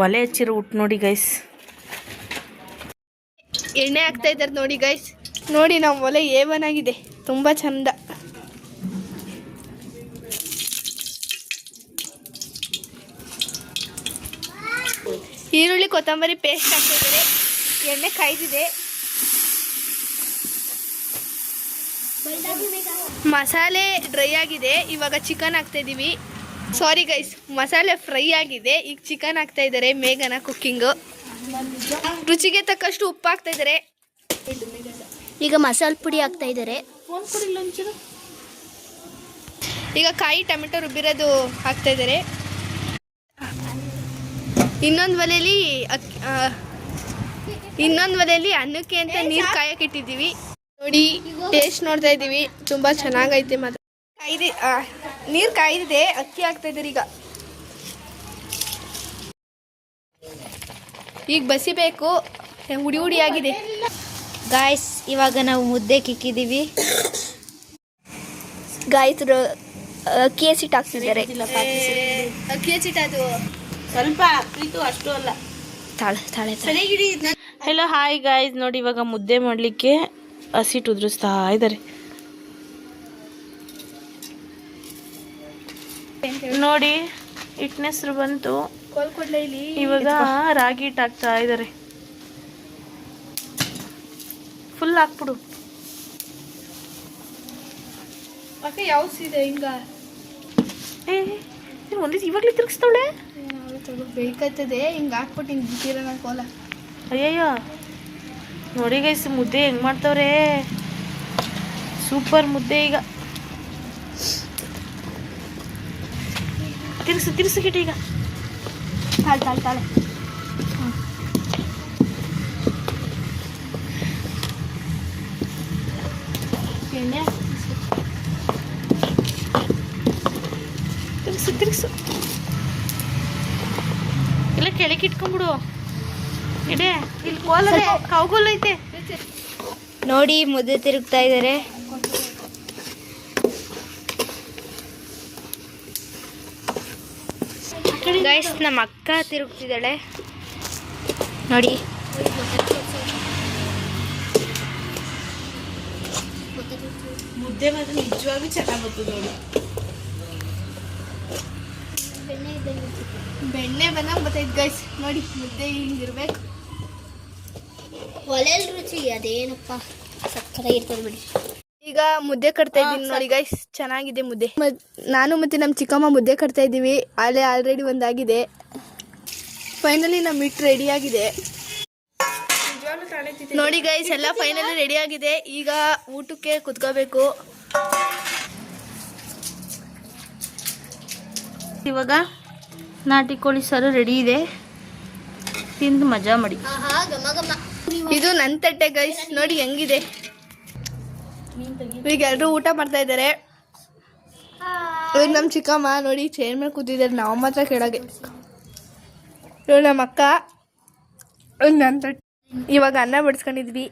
ಒಲೆ ಹಚ್ಚಿರೋ ಊಟ ನೋಡಿ ಗೈಸ್. ಎಣ್ಣೆ ಹಾಕ್ತಾ ಇದ್ದಾರೆ ನೋಡಿ ಗೈಸ್. ನೋಡಿ ನಮ್ಮ ಒಲೆ ಏವನಾಗಿದೆ, ತುಂಬ ಚಂದ. ಈರುಳ್ಳಿ ಕೊತ್ತಂಬರಿ ಪೇಸ್ಟ್ ಹಾಕ್ತಾ ಇದ್ದಾರೆ. ಎಣ್ಣೆ ಕಾಯ್ದಿದೆ. ಮಸಾಲೆ ಡ್ರೈ ಆಗಿದೆ. ಇವಾಗ ಚಿಕನ್ ಹಾಕ್ತಾ ಇದೀವಿ. ಸಾರಿ ಗೈಸ್, ಮಸಾಲೆ ಫ್ರೈ ಆಗಿದೆ. ಈಗ ಚಿಕನ್ ಹಾಕ್ತಾ ಇದ್ದಾರೆ. ಮೇಘನ ಕುಕ್ಕಿಂಗು. ರುಚಿಗೆ ತಕ್ಕಷ್ಟು ಉಪ್ಪು ಹಾಕ್ತಾ ಇದ್ದಾರೆ. ಈಗ ಮಸಾಲೆ ಪುಡಿ ಹಾಕ್ತಾ ಇದ್ದಾರೆ. ಈಗ ಕಾಯಿ ಟೊಮೆಟೊ ರುಬ್ಬಿರೋದು ಹಾಕ್ತಾ ಇದ್ದಾರೆ. ಇನ್ನೊಂದು ಒಲೆಯಲ್ಲಿ ಅನ್ನಕ್ಕೆ ಅಂತ ನೀರು ಕಾಯಕ್ಕೆ ಇಟ್ಟಿದ್ದೀವಿ. ನೋಡಿ ಟೇಸ್ಟ್ ನೋಡ್ತಾ ಇದ್ದೀವಿ. ತುಂಬ ಚೆನ್ನಾಗೈತೆ. ಮತ್ತೆ ನೀರು ಕಾಯ್ದಿದೆ. ಅಕ್ಕಿ ಹಾಕ್ತಾ ಇದ್ದಾರೆ. ಈಗ ಬಸಿಬೇಕು. ಹುಡಿ ಹುಡಿ ಆಗಿದೆ ಗಾಯ್ಸ್. ಇವಾಗ ನಾವು ಮುದ್ದೆ ಕಿಕ್ಕಿದ್ದೀವಿ. ಗಾಯ್ಸ್ ಅಕ್ಕಿ ಹಸಿಟ್ಟು ಹಾಕ್ತಿದ್ದಾರೆ. ಅಕ್ಕಿ ಹಸಿಟ್ಟು ಅದು ಸ್ವಲ್ಪ ಹಾಕ್ತಿತ್ತು, ಅಷ್ಟು ಅಲ್ಲ. ಸರಿಗಿಡಿ. Hello hi guys. ನೋಡಿ ಇವಾಗ ಮುದ್ದೆ ಮಾಡಲಿಕ್ಕೆ ಹಸಿಟ್ಟು ಉದುರಿಸ್ತಾ ಇದ್ದಾರೆ. ನೋಡಿ ಹಿಟ್ಟಿನ ಹೆಸರು ಬಂತು. ಇವಾಗ ರಾಗಿ ಹಿಟ್ಟು ಹಾಕ್ತಾ ಇದ್ದಾರೆ. ಫುಲ್ ಹಾಕ್ಬಿಡು. ಅಕ್ಕ ಯಾವ ಸೀದೆ ಹಿಂಗ ಒಂದೇ ಇವಾಗಲೇ ತಿರುಗಿಸ್ತಾವಳೆ. ಬೇಕತ್ತದೆ. ಹಿಂಗೆ ಹಾಕ್ಬಿಟ್ಟು ಹಿಂಗೆ ಬಿಟ್ಟಿರೋಣ ಕೋಲ. ಅಯ್ಯಯ್ಯೋ ನೋಡಿ ಗೈಸ್, ಮುದ್ದೆ ಹೆಂಗೆ ಮಾಡ್ತವ್ರೆ. ಸೂಪರ್ ಮುದ್ದೆ. ಈಗ ತಿರ್ಸು ಕಿಟ್ಟಿ. ಈಗ ತಾಳೆ ಎಣ್ಣೆ ತಿರ್ಸು. ಇಲ್ಲ ಕೆಳಗೆ ಇಟ್ಕೊಂಡ್ಬಿಡು. ಇಡೇ ಇಲ್ಲಿ ಕೋಲದೆ ಕೌಗೋಲ್ ಐತೆ. ನೋಡಿ ಮುದ್ದೆ ತಿರುಗ್ತಾ ಇದ್ದಾರೆ. ಗೈಸ್ ನಮ್ಮ ಅಕ್ಕ ತಿರುಗ್ತಿದ್ದಾಳೆ ನೋಡಿ. ಮುದ್ದೆ ಮಾತ್ರ ನಿಜವಾಗ್ಲೂ ಚೆನ್ನಾಗಿ ಬರ್ತದೆ ನೋಡಿ. ಬೆಣ್ಣೆ ಬಂದಂಗೆ ಬರ್ತೈತೆ ಗೈಸ್. ನೋಡಿ ಮುದ್ದೆ ಹಿಂಗಿರ್ಬೇಕು. ಒಲೆಲ್ ರುಚಿ ಅದೇನಪ್ಪ ಸಕ್ಕತ್ತಾಗಿರ್ತದೆ ಬಿಡಿ. ಈಗ ಮುದ್ದೆ ಕಟ್ತಾ ಇದ್ದೀನಿ ನೋಡಿ ಗೈಸ್. ಚೆನ್ನಾಗಿದೆ ಮುದ್ದೆ. ನಾನು ಮತ್ತೆ ನಮ್ಮ ಚಿಕ್ಕಮ್ಮ ಮುದ್ದೆ ಕಟ್ತಾ ಇದ್ದೀವಿ. ಆಲ್ರೆಡಿ ಒಂದಾಗಿದೆ. ಫೈನಲಿ ನಮ್ಮ ಹಿಟ್ಟು ರೆಡಿ ಆಗಿದೆ ನೋಡಿ ಗೈಸ್. ಎಲ್ಲ ಫೈನಲಿ ರೆಡಿ ಆಗಿದೆ. ಈಗ ಊಟಕ್ಕೆ ಕುತ್ಕೋಬೇಕು. ಇವಾಗ ನಾಟಿ ಕೋಳಿ ಸಾರು ರೆಡಿ ಇದೆ. ತಿಂದು ಮಜಾ ಮಾಡಿ. ಇದು ನನ್ನ ತಟ್ಟೆ ಗೈಸ್. ನೋಡಿ ಹೆಂಗಿದೆ. ಈಗ ಎಲ್ಲರೂ ಊಟ ಮಾಡ್ತಾ ಇದ್ದಾರೆ. ನಮ್ಮ ಚಿಕ್ಕಮ್ಮ ನೋಡಿ ಚೇರ್ ಮೇಲೆ ಕೂತಿದ್ದಾರೆ. ನಾವು ಮಾತ್ರ ಕೆಳಗೆ. ಇವ್ರು ನಮ್ಮ ಅಕ್ಕ. ನನ್ನ ತಟ್ಟೆ. ಇವಾಗ ಅನ್ನ ಬಡಿಸ್ಕೊಂಡಿದ್ವಿ.